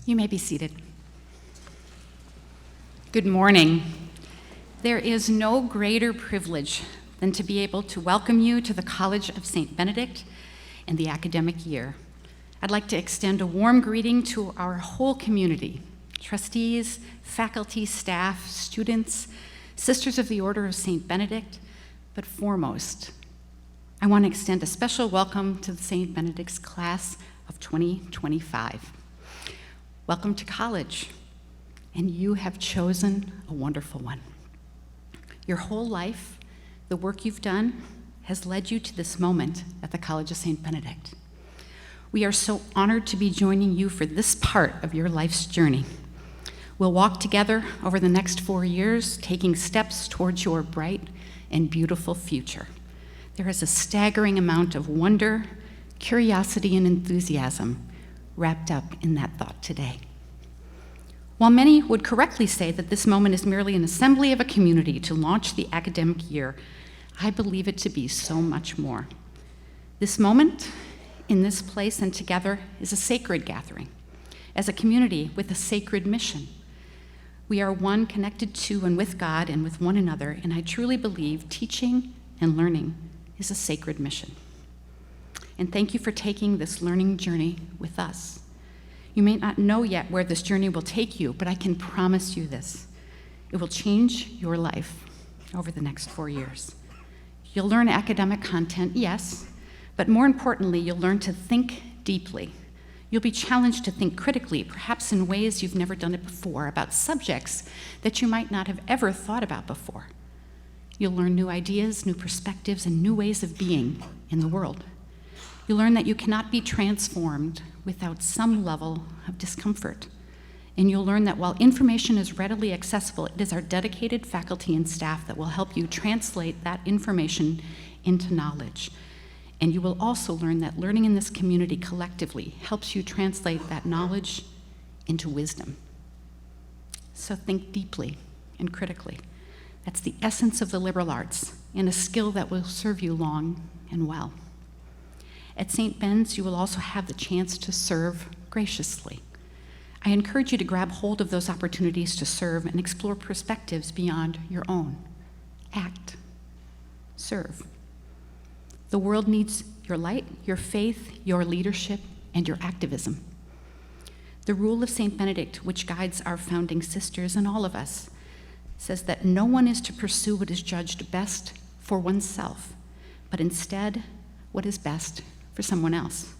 You may be seated. Good morning. There is no greater privilege than to be able to welcome you to the College of St. Benedict and the academic year. I'd like to extend a warm greeting to our whole community, trustees, faculty, staff, students, Sisters of the Order of St. Benedict, but foremost, I want to extend a special welcome to the St. Benedict's class of 2025. Welcome to college, and you have chosen a wonderful one. Your whole life, the work you've done, has led you to this moment at the College of St. Benedict. We are so honored to be joining you for this part of your life's journey. We'll walk together over the next 4 years, taking steps towards your bright and beautiful future. There is a staggering amount of wonder, curiosity, and enthusiasm wrapped up in that thought today. While many would correctly say that this moment is merely an assembly of a community to launch the academic year, I believe it to be so much more. This moment, in this place and together, is a sacred gathering, as a community with a sacred mission. We are one connected to and with God and with one another, and I truly believe teaching and learning is a sacred mission. And thank you for taking this learning journey with us. You may not know yet where this journey will take you, but I can promise you this. It will change your life over the next 4 years. You'll learn academic content, yes, but more importantly, you'll learn to think deeply. You'll be challenged to think critically, perhaps in ways you've never done it before, about subjects that you might not have ever thought about before. You'll learn new ideas, new perspectives, and new ways of being in the world. You'll learn that you cannot be transformed without some level of discomfort. And you'll learn that while information is readily accessible, it is our dedicated faculty and staff that will help you translate that information into knowledge. And you will also learn that learning in this community collectively helps you translate that knowledge into wisdom. So think deeply and critically. That's the essence of the liberal arts, and a skill that will serve you long and well. At St. Ben's, you will also have the chance to serve graciously. I encourage you to grab hold of those opportunities to serve and explore perspectives beyond your own. Act. Serve. The world needs your light, your faith, your leadership, and your activism. The rule of St. Benedict, which guides our founding sisters and all of us, says that no one is to pursue what is judged best for oneself, but instead what is best for someone else.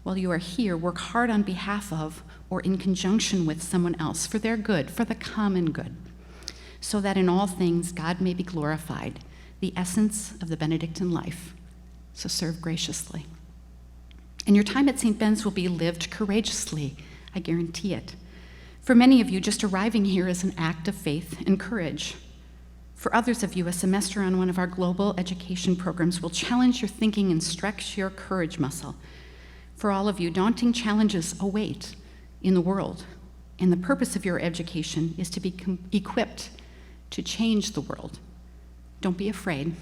While you are here, work hard on behalf of or in conjunction with someone else for their good, for the common good, so that in all things God may be glorified, the essence of the Benedictine life. So serve graciously. And your time at St. Ben's will be lived courageously, I guarantee it. For many of you, just arriving here is an act of faith and courage. For others of you, a semester on one of our global education programs will challenge your thinking and stretch your courage muscle. For all of you, daunting challenges await in the world, and the purpose of your education is to be equipped to change the world. Don't be afraid.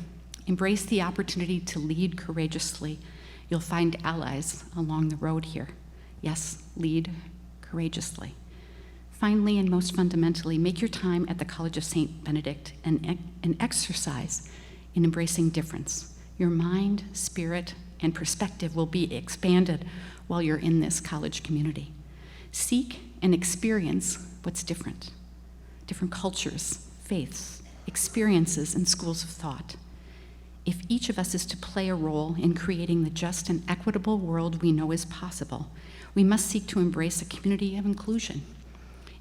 Embrace the opportunity to lead courageously. You'll find allies along the road here. Yes, lead courageously. Finally, and most fundamentally, make your time at the College of St. Benedict an exercise in embracing difference. Your mind, spirit, and perspective will be expanded while you're in this college community. Seek and experience what's different. Different cultures, faiths, experiences, and schools of thought. If each of us is to play a role in creating the just and equitable world we know is possible, we must seek to embrace a community of inclusion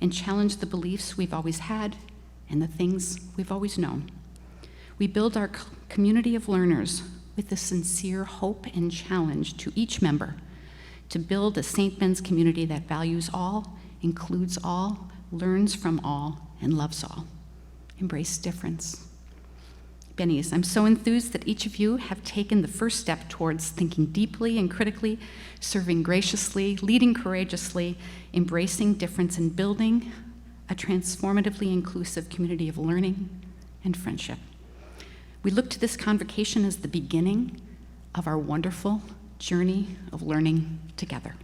and challenge the beliefs we've always had and the things we've always known. We build our community of learners with the sincere hope and challenge to each member to build a St. Ben's community that values all, includes all, learns from all, and loves all. Embrace difference. Bennies, I'm so enthused that each of you have taken the first step towards thinking deeply and critically, serving graciously, leading courageously, embracing difference, and building a transformatively inclusive community of learning and friendship. We look to this convocation as the beginning of our wonderful journey of learning together.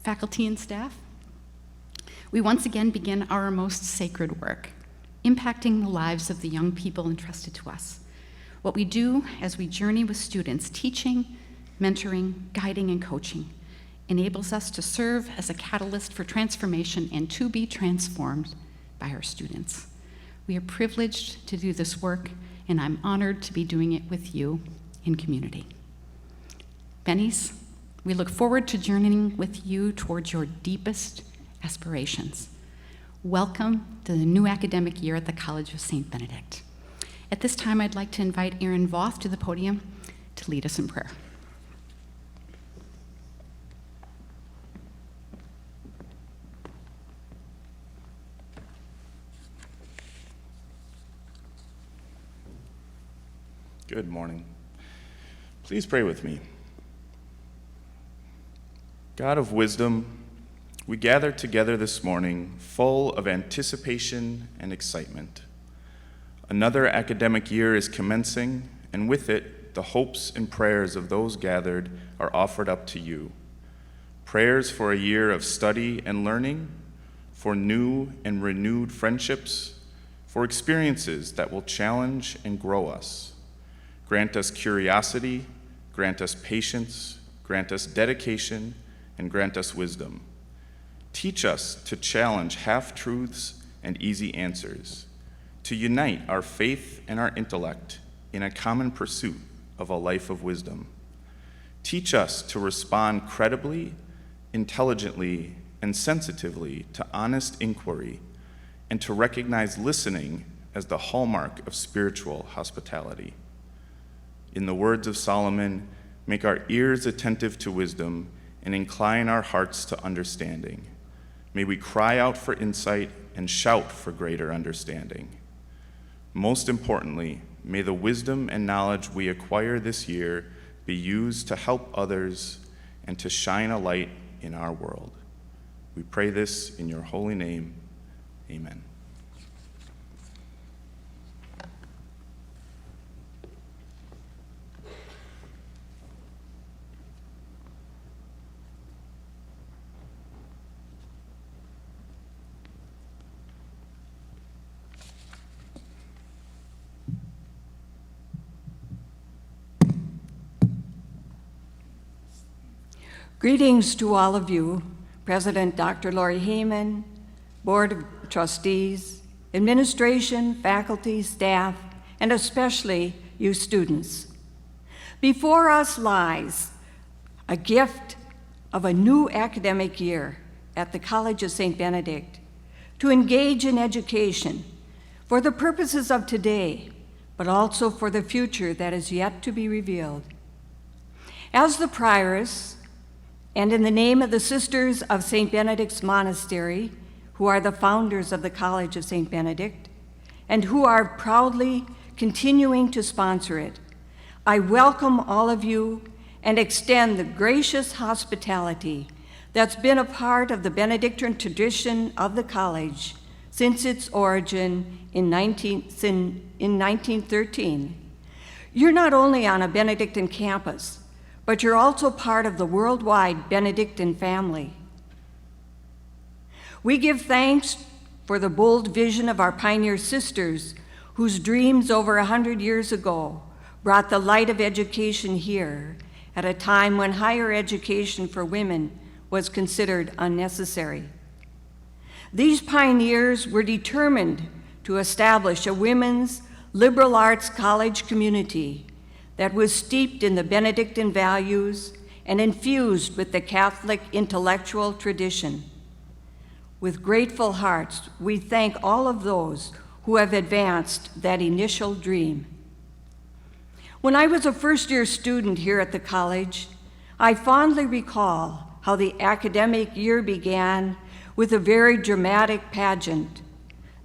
Faculty and staff, we once again begin our most sacred work, impacting the lives of the young people entrusted to us. What we do as we journey with students, teaching, mentoring, guiding, and coaching, enables us to serve as a catalyst for transformation and to be transformed by our students. We are privileged to do this work, and I'm honored to be doing it with you in community. Bennies, we look forward to journeying with you towards your deepest aspirations. Welcome to the new academic year at the College of St. Benedict. At this time, I'd like to invite Aaron Voth to the podium to lead us in prayer. Good morning. Please pray with me. God of wisdom, we gather together this morning full of anticipation and excitement. Another academic year is commencing, and with it, the hopes and prayers of those gathered are offered up to you. Prayers for a year of study and learning, for new and renewed friendships, for experiences that will challenge and grow us. Grant us curiosity, grant us patience, grant us dedication, and grant us wisdom. Teach us to challenge half-truths and easy answers, to unite our faith and our intellect in a common pursuit of a life of wisdom. Teach us to respond credibly, intelligently, and sensitively to honest inquiry, and to recognize listening as the hallmark of spiritual hospitality. In the words of Solomon, make our ears attentive to wisdom and incline our hearts to understanding. May we cry out for insight and shout for greater understanding. Most importantly, may the wisdom and knowledge we acquire this year be used to help others and to shine a light in our world. We pray this in your holy name. Amen. Greetings to all of you, President Dr. Lori Heyman, Board of Trustees, administration, faculty, staff, and especially you students. Before us lies a gift of a new academic year at the College of St. Benedict to engage in education for the purposes of today, but also for the future that is yet to be revealed. As the prioress, and in the name of the Sisters of St. Benedict's Monastery, who are the founders of the College of St. Benedict, and who are proudly continuing to sponsor it, I welcome all of you and extend the gracious hospitality that's been a part of the Benedictine tradition of the college since its origin in 1913. You're not only on a Benedictine campus, but you're also part of the worldwide Benedictine family. We give thanks for the bold vision of our pioneer sisters whose dreams over 100 years ago brought the light of education here at a time when higher education for women was considered unnecessary. These pioneers were determined to establish a women's liberal arts college community that was steeped in the Benedictine values and infused with the Catholic intellectual tradition. With grateful hearts, we thank all of those who have advanced that initial dream. When I was a first-year student here at the college, I fondly recall how the academic year began with a very dramatic pageant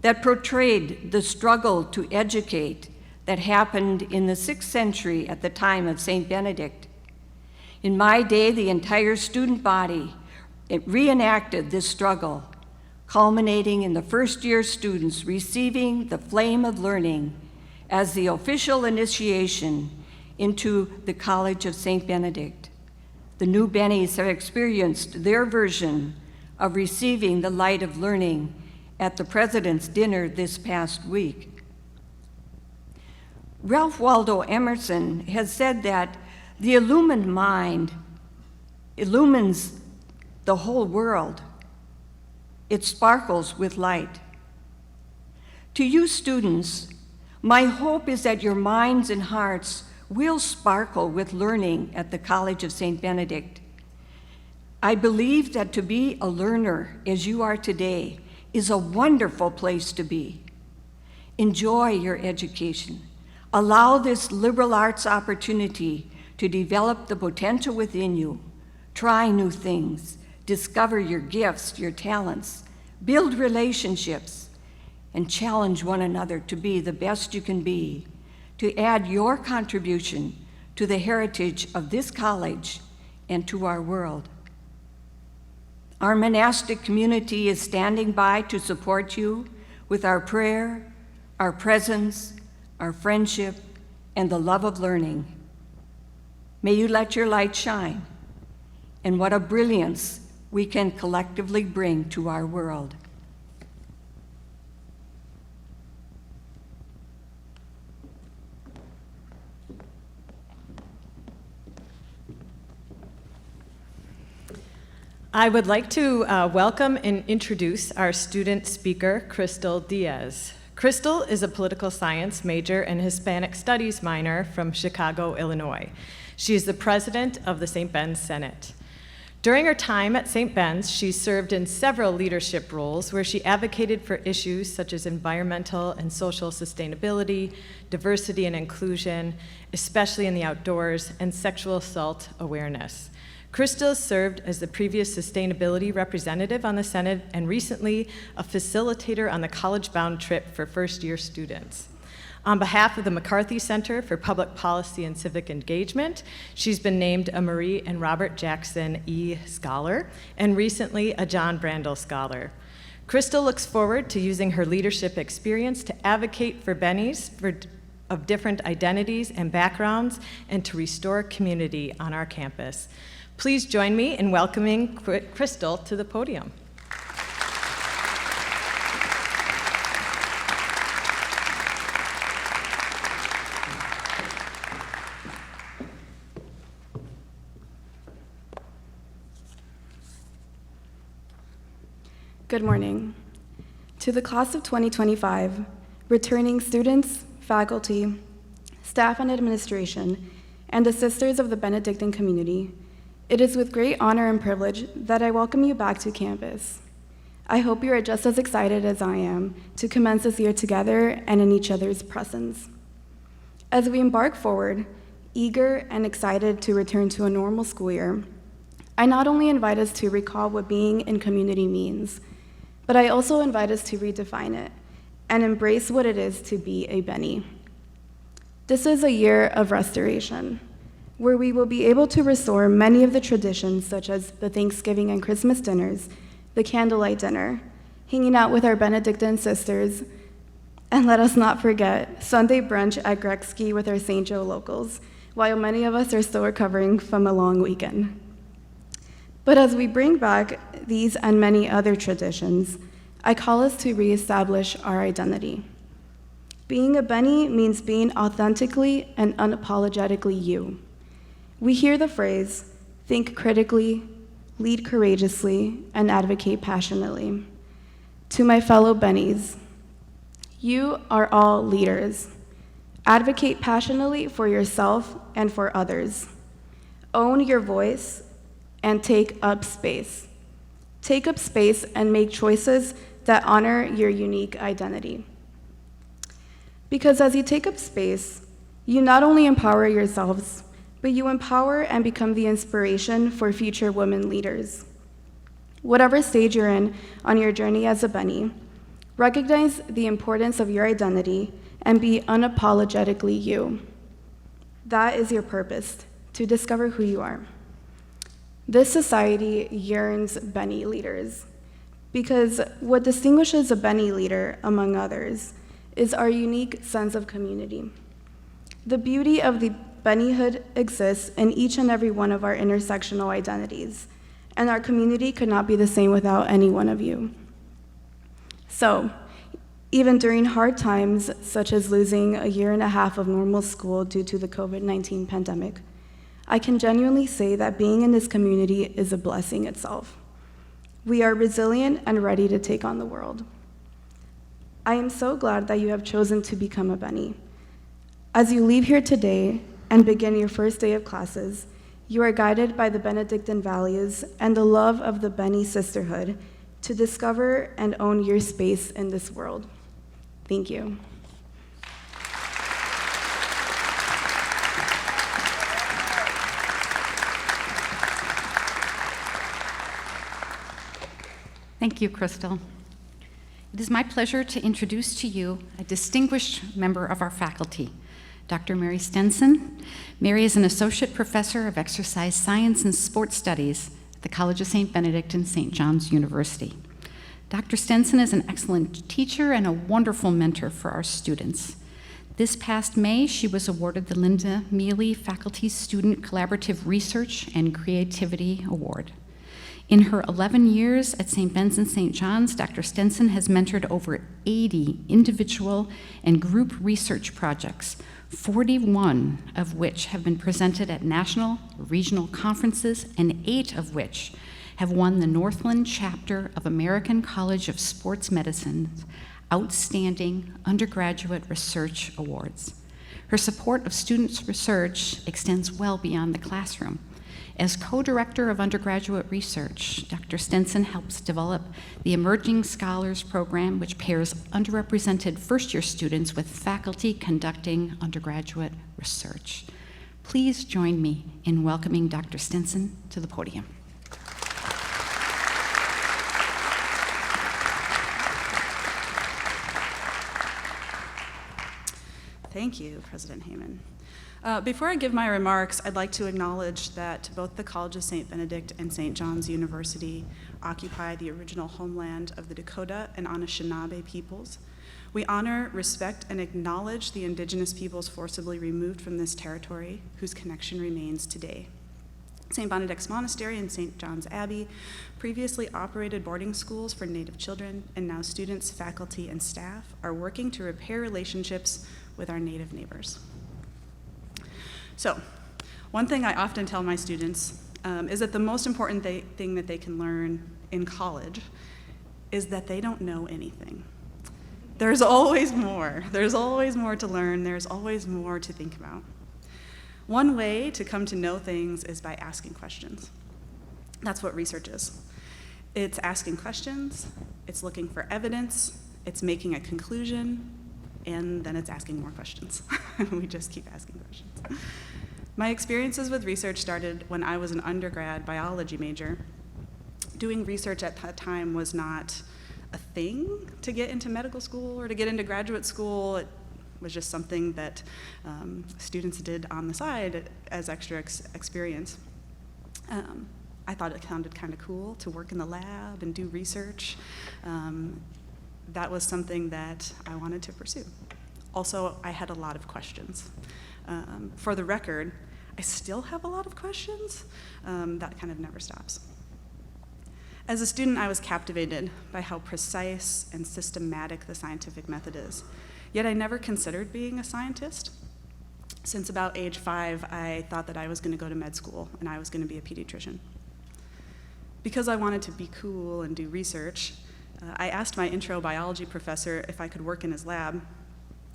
that portrayed the struggle to educate that happened in the 6th century at the time of St. Benedict. In my day, the entire student body reenacted this struggle, culminating in the first-year students receiving the flame of learning as the official initiation into the College of St. Benedict. The new Bennies have experienced their version of receiving the light of learning at the President's dinner this past week. Ralph Waldo Emerson has said that the illumined mind illumines the whole world. It sparkles with light. To you students, my hope is that your minds and hearts will sparkle with learning at the College of St. Benedict. I believe that to be a learner as you are today is a wonderful place to be. Enjoy your education. Allow this liberal arts opportunity to develop the potential within you. Try new things, discover your gifts, your talents, build relationships, and challenge one another to be the best you can be, to add your contribution to the heritage of this college and to our world. Our monastic community is standing by to support you with our prayer, our presence, our friendship, and the love of learning. May you let your light shine, and what a brilliance we can collectively bring to our world. I would like to welcome and introduce our student speaker, Crystal Diaz. Crystal is a political science major and Hispanic studies minor from Chicago, Illinois. She is the president of the St. Ben's Senate. During her time at St. Ben's, she served in several leadership roles where she advocated for issues such as environmental and social sustainability, diversity and inclusion, especially in the outdoors, and sexual assault awareness. Crystal served as the previous sustainability representative on the Senate and recently a facilitator on the college-bound trip for first-year students. On behalf of the McCarthy Center for Public Policy and Civic Engagement, she's been named a Marie and Robert Jackson E. Scholar and recently a John Brandel Scholar. Crystal looks forward to using her leadership experience to advocate for Bennies of different identities and backgrounds and to restore community on our campus. Please join me in welcoming Crystal to the podium. Good morning. To the class of 2025, returning students, faculty, staff and administration, and the Sisters of the Benedictine community, it is with great honor and privilege that I welcome you back to campus. I hope you are just as excited as I am to commence this year together and in each other's presence. As we embark forward, eager and excited to return to a normal school year, I not only invite us to recall what being in community means, but I also invite us to redefine it and embrace what it is to be a Benny. This is a year of restoration, where we will be able to restore many of the traditions such as the Thanksgiving and Christmas dinners, the candlelight dinner, hanging out with our Benedictine sisters, and let us not forget Sunday brunch at Gretzky with our St. Joe locals, while many of us are still recovering from a long weekend. But as we bring back these and many other traditions, I call us to reestablish our identity. Being a Benny means being authentically and unapologetically you. We hear the phrase, think critically, lead courageously, and advocate passionately. To my fellow Bennies, you are all leaders. Advocate passionately for yourself and for others. Own your voice and take up space. Take up space and make choices that honor your unique identity. Because as you take up space, you not only empower yourselves, but you empower and become the inspiration for future women leaders. Whatever stage you're in on your journey as a Benny, recognize the importance of your identity and be unapologetically you. That is your purpose, to discover who you are. This society yearns Benny leaders, because what distinguishes a Benny leader, among others, is our unique sense of community. The beauty of the Bennyhood exists in each and every one of our intersectional identities, and our community could not be the same without any one of you. So, even during hard times, such as losing a year and a half of normal school due to the COVID-19 pandemic, I can genuinely say that being in this community is a blessing itself. We are resilient and ready to take on the world. I am so glad that you have chosen to become a Benny. As you leave here today and begin your first day of classes, you are guided by the Benedictine values and the love of the Benny sisterhood to discover and own your space in this world. Thank you. Thank you, Crystal. It is my pleasure to introduce to you a distinguished member of our faculty, Dr. Mary Stenson. Mary is an associate professor of exercise science and sports studies at the College of St. Benedict and St. John's University. Dr. Stenson is an excellent teacher and a wonderful mentor for our students. This past May, she was awarded the Linda Mealy Faculty Student Collaborative Research and Creativity Award. In her 11 years at St. Ben's and St. John's, Dr. Stenson has mentored over 80 individual and group research projects, 41 of which have been presented at national, regional conferences, and 8 of which have won the Northland chapter of American College of Sports Medicine's Outstanding Undergraduate Research Awards. Her support of students' research extends well beyond the classroom. As co-director of undergraduate research, Dr. Stenson helps develop the Emerging Scholars Program, which pairs underrepresented first-year students with faculty conducting undergraduate research. Please join me in welcoming Dr. Stenson to the podium. Thank you, President Heyman. Before I give my remarks, I'd like to acknowledge that both the College of St. Benedict and St. John's University occupy the original homeland of the Dakota and Anishinaabe peoples. We honor, respect, and acknowledge the indigenous peoples forcibly removed from this territory, whose connection remains today. St. Benedict's Monastery and St. John's Abbey previously operated boarding schools for Native children, and now students, faculty, and staff are working to repair relationships with our Native neighbors. So, one thing I often tell my students is that the most important thing that they can learn in college is that they don't know anything. There's always more. There's always more to learn. There's always more to think about. One way to come to know things is by asking questions. That's what research is. It's asking questions, it's looking for evidence, it's making a conclusion, and then it's asking more questions. We just keep asking questions. My experiences with research started when I was an undergrad biology major. Doing research at that time was not a thing to get into medical school or to get into graduate school. It was just something that students did on the side as extra experience. I thought it sounded kind of cool to work in the lab and do research. That was something that I wanted to pursue. Also, I had a lot of questions. For the record, I still have a lot of questions. That kind of never stops. As a student, I was captivated by how precise and systematic the scientific method is. Yet I never considered being a scientist. Since about age 5, I thought that I was going to go to med school and I was going to be a pediatrician. Because I wanted to be cool and do research, I asked my intro biology professor if I could work in his lab.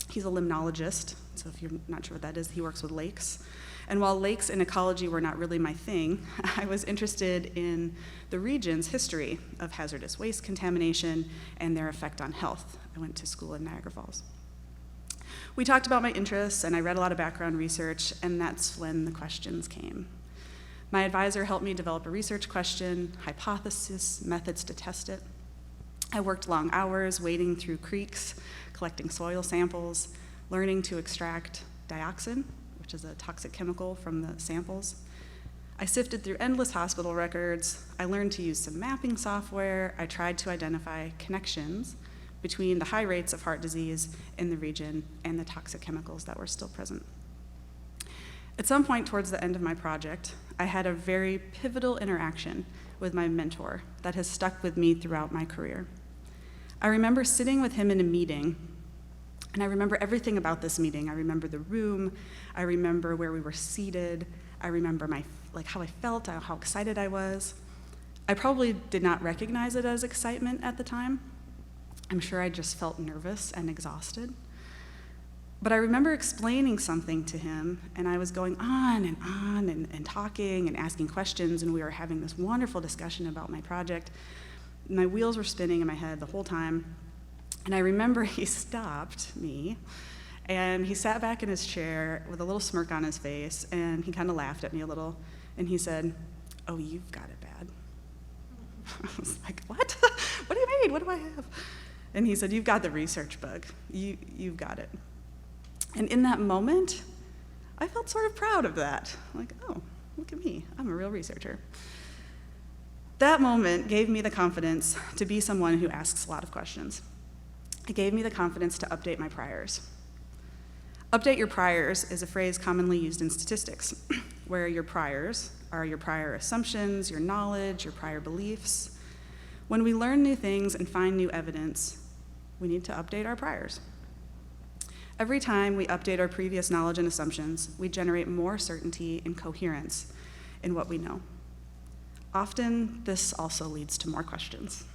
He's a limnologist, so if you're not sure what that is, he works with lakes. And while lakes and ecology were not really my thing, I was interested in the region's history of hazardous waste contamination and their effect on health. I went to school in Niagara Falls. We talked about my interests, and I read a lot of background research, and that's when the questions came. My advisor helped me develop a research question, hypothesis, methods to test it. I worked long hours wading through creeks, collecting soil samples, learning to extract dioxin, which is a toxic chemical from the samples. I sifted through endless hospital records. I learned to use some mapping software. I tried to identify connections between the high rates of heart disease in the region and the toxic chemicals that were still present. At some point towards the end of my project, I had a very pivotal interaction with my mentor that has stuck with me throughout my career. I remember sitting with him in a meeting, and I remember everything about this meeting. I remember the room, I remember where we were seated, I remember how I felt, how excited I was. I probably did not recognize it as excitement at the time. I'm sure I just felt nervous and exhausted. But I remember explaining something to him, and I was going on and talking and asking questions, and we were having this wonderful discussion about my project. My wheels were spinning in my head the whole time, and I remember he stopped me, and he sat back in his chair with a little smirk on his face, and he kind of laughed at me a little, and he said, "Oh, you've got it bad." I was like, "What? What do you mean? What do I have?" And he said, "You've got the research bug. You've got it." And in that moment, I felt sort of proud of that. Like, oh, look at me, I'm a real researcher. That moment gave me the confidence to be someone who asks a lot of questions. It gave me the confidence to update my priors. Update your priors is a phrase commonly used in statistics, where your priors are your prior assumptions, your knowledge, your prior beliefs. When we learn new things and find new evidence, we need to update our priors. Every time we update our previous knowledge and assumptions, we generate more certainty and coherence in what we know. Often, this also leads to more questions.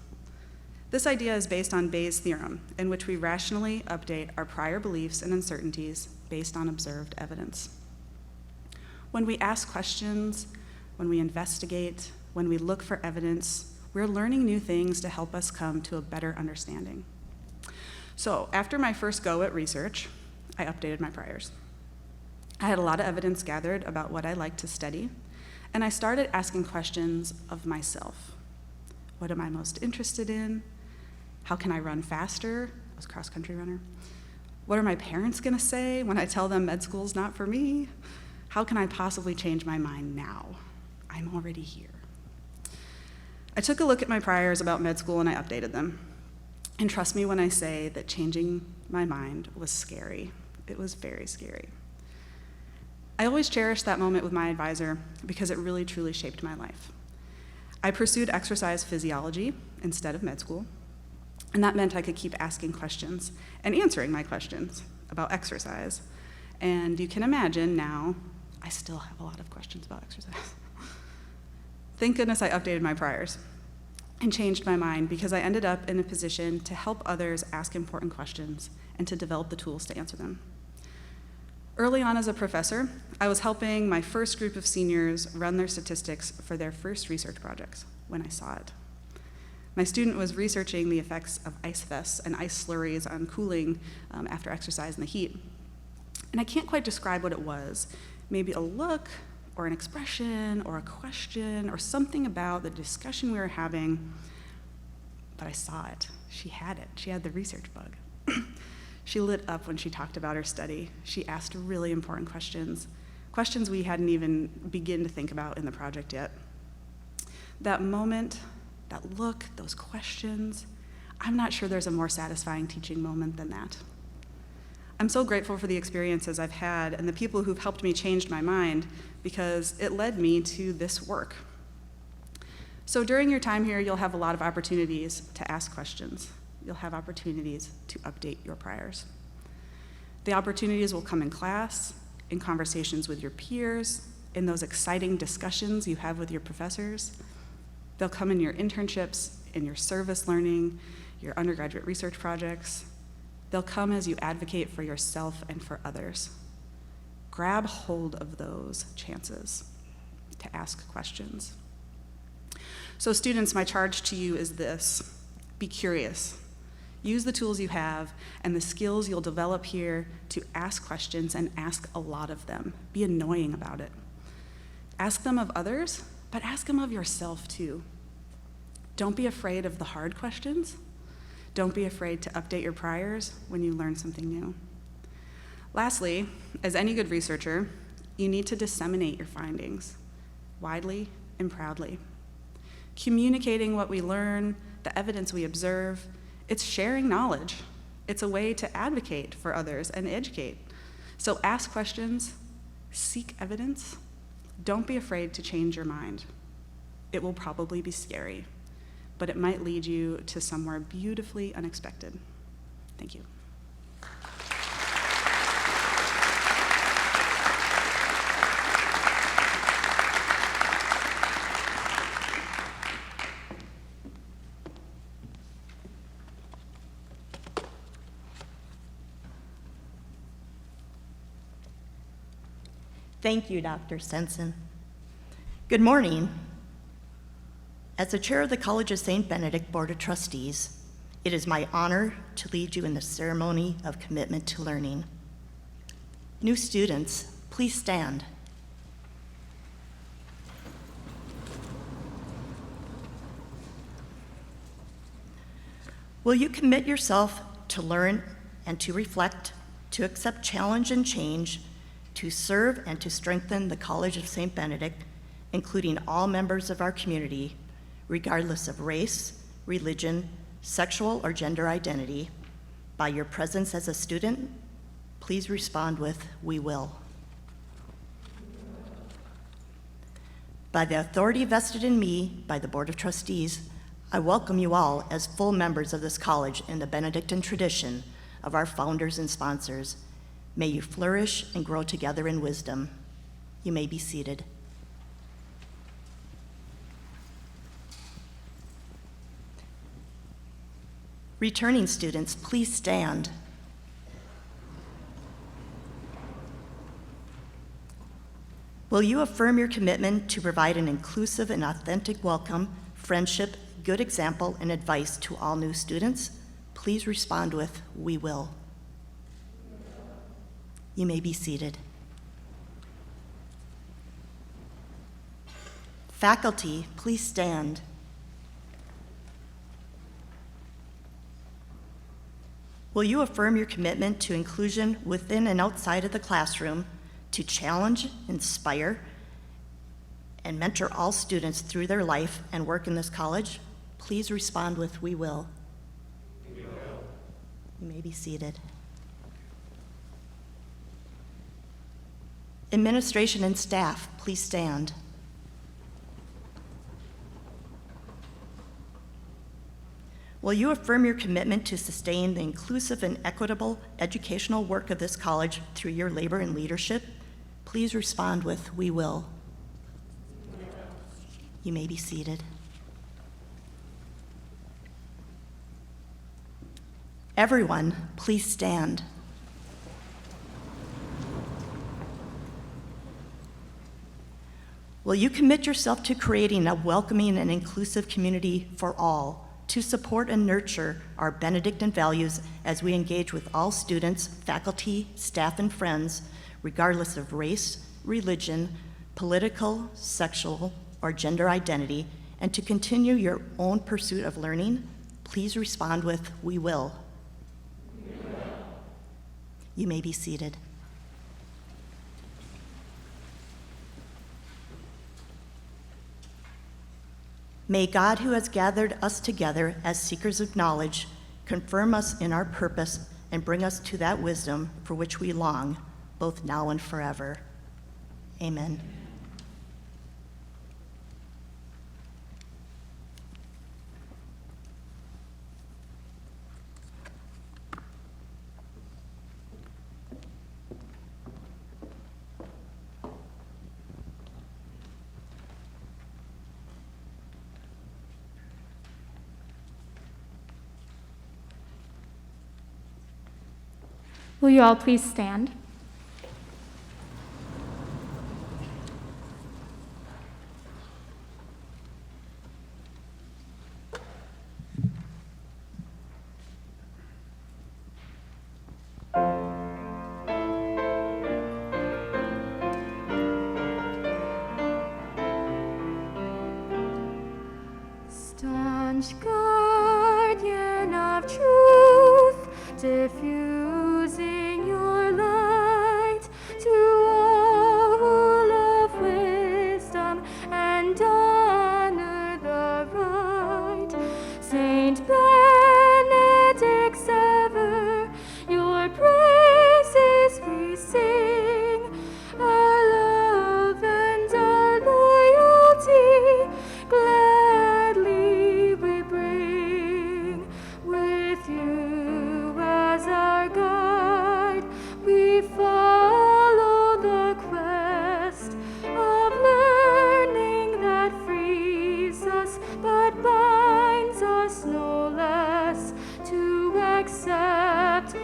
This idea is based on Bayes' theorem, in which we rationally update our prior beliefs and uncertainties based on observed evidence. When we ask questions, when we investigate, when we look for evidence, we're learning new things to help us come to a better understanding. So after my first go at research, I updated my priors. I had a lot of evidence gathered about what I like to study, and I started asking questions of myself. What am I most interested in? How can I run faster? I was a cross-country runner. What are my parents gonna say when I tell them med school's not for me? How can I possibly change my mind now? I'm already here. I took a look at my priors about med school and I updated them. And trust me when I say that changing my mind was scary. It was very scary. I always cherish that moment with my advisor because it really, truly shaped my life. I pursued exercise physiology instead of med school, and that meant I could keep asking questions and answering my questions about exercise. And you can imagine now, I still have a lot of questions about exercise. Thank goodness I updated my priors and changed my mind because I ended up in a position to help others ask important questions and to develop the tools to answer them. Early on as a professor, I was helping my first group of seniors run their statistics for their first research projects when I saw it. My student was researching the effects of ice vests and ice slurries on cooling after exercise in the heat. And I can't quite describe what it was, maybe a look or an expression or a question or something about the discussion we were having, but I saw it. She had it. She had the research bug. She lit up when she talked about her study. She asked really important questions, questions we hadn't even begun to think about in the project yet. That moment, that look, those questions, I'm not sure there's a more satisfying teaching moment than that. I'm so grateful for the experiences I've had and the people who've helped me change my mind because it led me to this work. So during your time here, you'll have a lot of opportunities to ask questions. You'll have opportunities to update your priors. The opportunities will come in class, in conversations with your peers, in those exciting discussions you have with your professors. They'll come in your internships, in your service learning, your undergraduate research projects. They'll come as you advocate for yourself and for others. Grab hold of those chances to ask questions. So students, my charge to you is this: be curious. Use the tools you have and the skills you'll develop here to ask questions and ask a lot of them. Be annoying about it. Ask them of others, but ask them of yourself too. Don't be afraid of the hard questions. Don't be afraid to update your priors when you learn something new. Lastly, as any good researcher, you need to disseminate your findings widely and proudly. Communicating what we learn, the evidence we observe, it's sharing knowledge. It's a way to advocate for others and educate. So ask questions, Seek evidence. Don't be afraid to change your mind. It will probably be scary, but it might lead you to somewhere beautifully unexpected. Thank you. Thank you, Dr. Stenson. Good morning. As the chair of the College of St. Benedict Board of Trustees, it is my honor to lead you in the ceremony of commitment to learning. New students, please stand. Will you commit yourself to learn and to reflect, to accept challenge and change, to serve and to strengthen the College of St. Benedict, including all members of our community, regardless of race, religion, sexual or gender identity, by your presence as a student? Please respond with, "We will." By the authority vested in me by the Board of Trustees, I welcome you all as full members of this college in the Benedictine tradition of our founders and sponsors. May you flourish and grow together in wisdom. You may be seated. Returning students, please stand. Will you affirm your commitment to provide an inclusive and authentic welcome, friendship, good example, and advice to all new students? Please respond with, "We will." You may be seated. Faculty, please stand. Will you affirm your commitment to inclusion within and outside of the classroom, to challenge, inspire, and mentor all students through their life and work in this college? Please respond with, "We will." We will. You may be seated. Administration and staff, please stand. Will you affirm your commitment to sustain the inclusive and equitable educational work of this college through your labor and leadership? Please respond with, "We will." You may be seated. Everyone, please stand. Will you commit yourself to creating a welcoming and inclusive community for all, to support and nurture our Benedictine values as we engage with all students, faculty, staff, and friends, regardless of race, religion, political, sexual, or gender identity, and to continue your own pursuit of learning? Please respond with, "We will." We will. You may be seated. May God, who has gathered us together as seekers of knowledge, confirm us in our purpose and bring us to that wisdom for which we long, both now and forever. Amen. Will you all please stand? Staunch guardian of truth, diffusing your light to all who love wisdom and honor the right. Saint Benedict's ever, your praises we sing. Our with you as our guide, we follow the quest of learning that frees us but binds us no less to accept